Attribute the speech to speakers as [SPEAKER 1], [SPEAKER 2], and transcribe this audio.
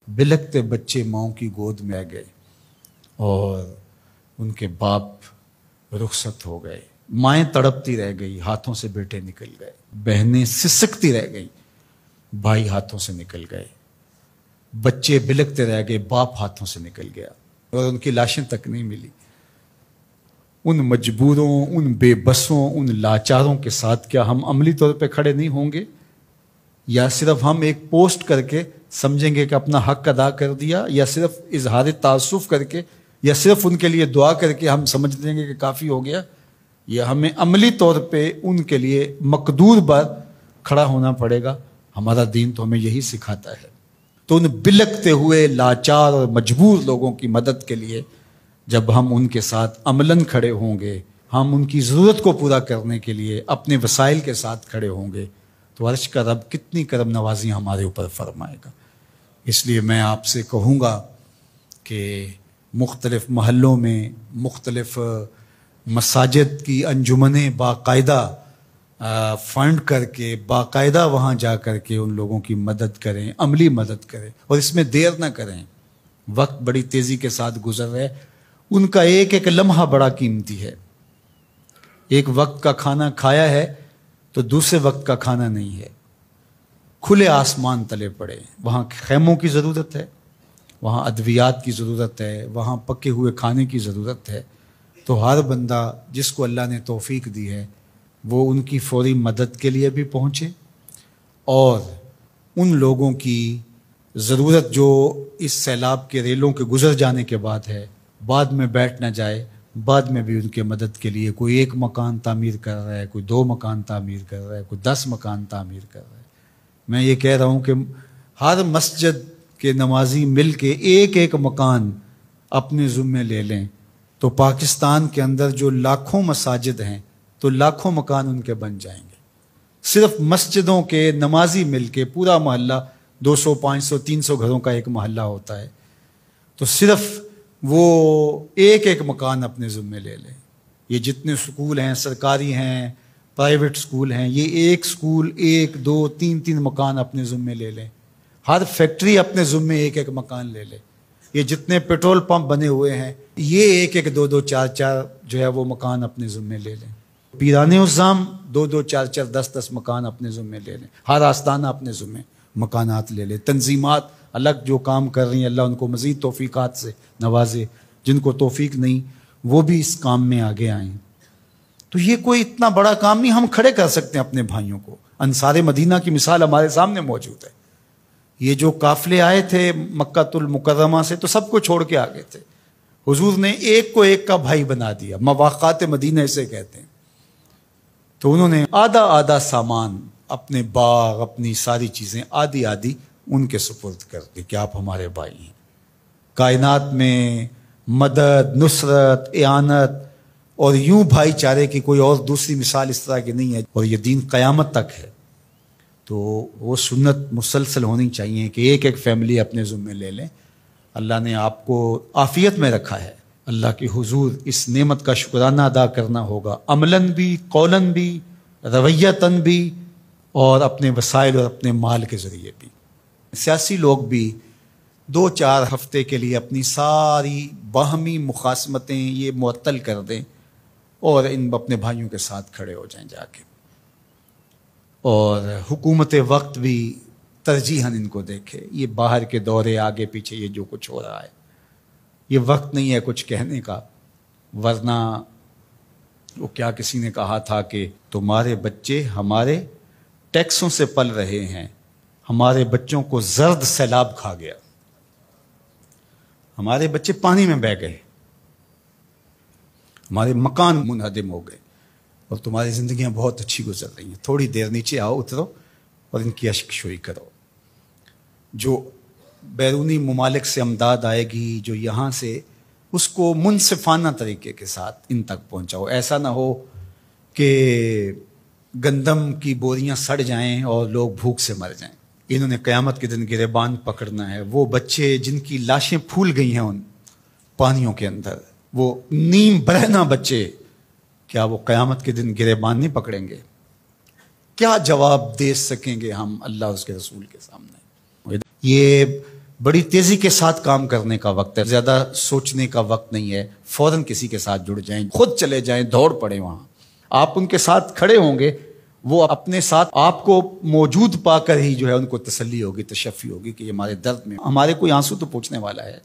[SPEAKER 1] بلکتے بچے ماؤں کی گود میں آ گئے اور ان کے باپ رخصت ہو گئے، مائیں تڑپتی رہ گئی، ہاتھوں سے بیٹے نکل گئے، بہنیں سسکتی رہ گئی، بھائی ہاتھوں سے نکل گئے، بچے بلکتے رہ گئے، باپ ہاتھوں سے نکل گیا اور ان کی لاشیں تک نہیں ملی۔ ان مجبوروں، ان بے بسوں، ان لاچاروں کے ساتھ کیا ہم عملی طور پہ کھڑے نہیں ہوں گے؟ یا صرف ہم ایک پوسٹ کر کے سمجھیں گے کہ اپنا حق ادا کر دیا، یا صرف اظہار تعصف کر کے، یا صرف ان کے لیے دعا کر کے ہم سمجھ لیں گے کہ کافی ہو گیا؟ یا ہمیں عملی طور پہ ان کے لیے مقدور بر کھڑا ہونا پڑے گا؟ ہمارا دین تو ہمیں یہی سکھاتا ہے۔ تو ان بلکتے ہوئے لاچار اور مجبور لوگوں کی مدد کے لیے جب ہم ان کے ساتھ عملاً کھڑے ہوں گے، ہم ان کی ضرورت کو پورا کرنے کے لیے اپنے وسائل کے ساتھ کھڑے ہوں گے، تو عرش کا رب کتنی کرم نوازی ہمارے اوپر فرمائے گا۔ اس لیے میں آپ سے کہوں گا کہ مختلف محلوں میں مختلف مساجد کی انجمنیں باقاعدہ فنڈ کر کے، باقاعدہ وہاں جا کر کے ان لوگوں کی مدد کریں، عملی مدد کریں، اور اس میں دیر نہ کریں۔ وقت بڑی تیزی کے ساتھ گزر رہا ہے، ان کا ایک ایک لمحہ بڑا قیمتی ہے۔ ایک وقت کا کھانا کھایا ہے تو دوسرے وقت کا کھانا نہیں ہے۔ کھلے آسمان تلے پڑے، وہاں خیموں کی ضرورت ہے، وہاں ادویات کی ضرورت ہے، وہاں پکے ہوئے کھانے کی ضرورت ہے۔ تو ہر بندہ جس کو اللہ نے توفیق دی ہے وہ ان کی فوری مدد کے لیے بھی پہنچے، اور ان لوگوں کی ضرورت جو اس سیلاب کے ریلوں کے گزر جانے کے بعد ہے، بعد میں بیٹھ نہ جائے، بعد میں بھی ان کے مدد کے لیے کوئی ایک مکان تعمیر کر رہا ہے، کوئی 2 مکان تعمیر کر رہا ہے، کوئی 10 مکان تعمیر کر رہا ہے۔ میں یہ کہہ رہا ہوں کہ ہر مسجد کے نمازی مل کے ایک ایک مکان اپنے ذمے لے لیں تو پاکستان کے اندر جو لاکھوں مساجد ہیں تو لاکھوں مکان ان کے بن جائیں گے۔ صرف مسجدوں کے نمازی مل کے، پورا محلہ 200 500 300 گھروں کا ایک محلہ ہوتا ہے، تو صرف وہ ایک ایک مکان اپنے ذمے لے لیں۔ یہ جتنے سکول ہیں، سرکاری ہیں، پرائیویٹ سکول ہیں، یہ ایک سکول 1 2 3 مکان اپنے ذمے لے لیں۔ ہر فیکٹری اپنے ذمے ایک ایک مکان لے لے۔ یہ جتنے پیٹرول پمپ بنے ہوئے ہیں، یہ ایک ایک 2 2 4 4 جو ہے وہ مکان اپنے ذمے لے لیں۔ پیرانے الزام 2 2 4 4 10 10 مکان اپنے ذمے لے لیں۔ ہر آستانہ اپنے ذمے مکانات لے لیں۔ تنظیمات الگ جو کام کر رہی ہیں، اللہ ان کو مزید توفیقات سے نوازے، جن کو توفیق نہیں وہ بھی اس کام میں آگے آئیں۔ تو یہ کوئی اتنا بڑا کام نہیں، ہم کھڑے کر سکتے ہیں اپنے بھائیوں کو۔ انصار مدینہ کی مثال ہمارے سامنے موجود ہے۔ یہ جو قافلے آئے تھے مکہ المکرمہ سے تو سب کو چھوڑ کے آگے تھے، حضور نے ایک کو ایک کا بھائی بنا دیا، مواقات مدینہ اسے کہتے ہیں۔ تو انہوں نے آدھا آدھا سامان، اپنے باغ، اپنی ساری چیزیں آدھی آدھی ان کے سپرد کر دی کہ آپ ہمارے بھائی ہیں۔ کائنات میں مدد، نصرت، اعانت اور یوں بھائی چارے کی کوئی اور دوسری مثال اس طرح کی نہیں ہے، اور یہ دین قیامت تک ہے۔ تو وہ سنت مسلسل ہونی چاہیے کہ ایک ایک فیملی اپنے ذمے لے لیں۔ اللہ نے آپ کو عافیت میں رکھا ہے، اللہ کی حضور اس نعمت کا شکرانہ ادا کرنا ہوگا، عملاً بھی، قولاً بھی، رویتاً بھی، اور اپنے وسائل اور اپنے مال کے ذریعے بھی۔ سیاسی لوگ بھی 2 4 ہفتے کے لیے اپنی ساری باہمی مخاصمتیں یہ معطل کر دیں اور ان اپنے بھائیوں کے ساتھ کھڑے ہو جائیں جا کے، اور حکومت وقت بھی ترجیحاً ان کو دیکھے۔ یہ باہر کے دورے آگے پیچھے یہ جو کچھ ہو رہا ہے، یہ وقت نہیں ہے کچھ کہنے کا، ورنہ وہ کیا کسی نے کہا تھا کہ تمہارے بچے ہمارے ٹیکسوں سے پل رہے ہیں، ہمارے بچوں کو زرد سیلاب کھا گیا، ہمارے بچے پانی میں بہہ گئے، ہمارے مکان منہدم ہو گئے، اور تمہاری زندگیاں بہت اچھی گزر رہی ہیں، تھوڑی دیر نیچے آؤ، اترو اور ان کی اشک شوئی کرو۔ جو بیرونی ممالک سے امداد آئے گی، جو یہاں سے، اس کو منصفانہ طریقے کے ساتھ ان تک پہنچاؤ۔ ایسا نہ ہو کہ گندم کی بوریاں سڑ جائیں اور لوگ بھوک سے مر جائیں۔ انہوں نے قیامت کے دن گریبان پکڑنا ہے۔ وہ بچے جن کی لاشیں پھول گئی ہیں ان پانیوں کے اندر، وہ نیم برہنہ بچے، کیا وہ قیامت کے دن گریبان نہیں پکڑیں گے؟ کیا جواب دے سکیں گے ہم اللہ اس کے رسول کے سامنے؟ یہ بڑی تیزی کے ساتھ کام کرنے کا وقت ہے، زیادہ سوچنے کا وقت نہیں ہے. فوراً کسی کے ساتھ جڑ جائیں، خود چلے جائیں، دوڑ پڑیں وہاں. آپ ان کے ساتھ کھڑے ہوں گے، وہ اپنے ساتھ آپ کو موجود پا کر ہی جو ہے ان کو تسلی ہوگی، تشفی ہوگی کہ یہ ہمارے درد میں ہمارے کوئی آنسو تو پوچھنے والا ہے.